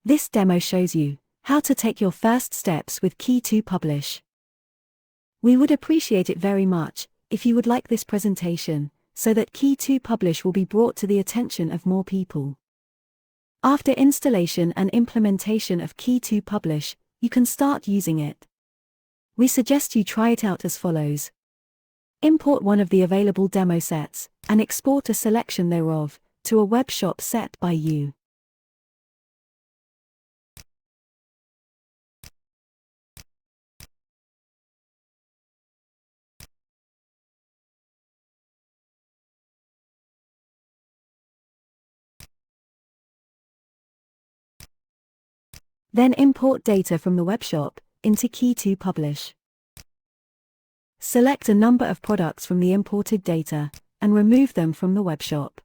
This demo shows you how to take your first steps with Key2Publish. We would appreciate it very much if you would like this presentation, so that Key2Publish will be brought to the attention of more people. After installation and implementation of Key2Publish, you can start using it. We suggest you try it out as follows. Import one of the available demo sets, and export a selection thereof, to a web shop set by you. Then import data from the webshop into Key2Publish. Select a number of products from the imported data, and remove them from the webshop.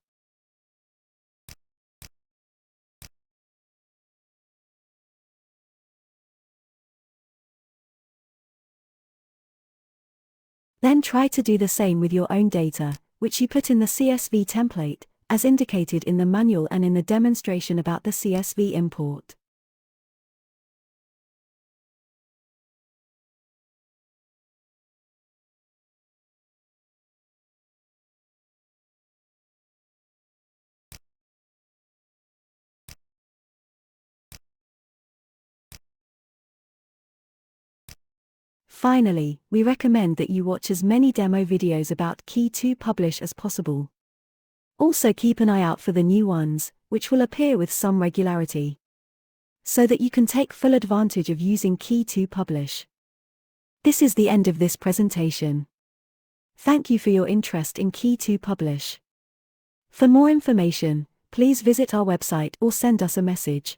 Then try to do the same with your own data, which you put in the CSV template, as indicated in the manual and in the demonstration about the CSV import. Finally, we recommend that you watch as many demo videos about Key2Publish as possible. Also keep an eye out for the new ones, which will appear with some regularity, so that you can take full advantage of using Key2Publish. This is the end of this presentation. Thank you for your interest in Key2Publish. For more information, please visit our website or send us a message.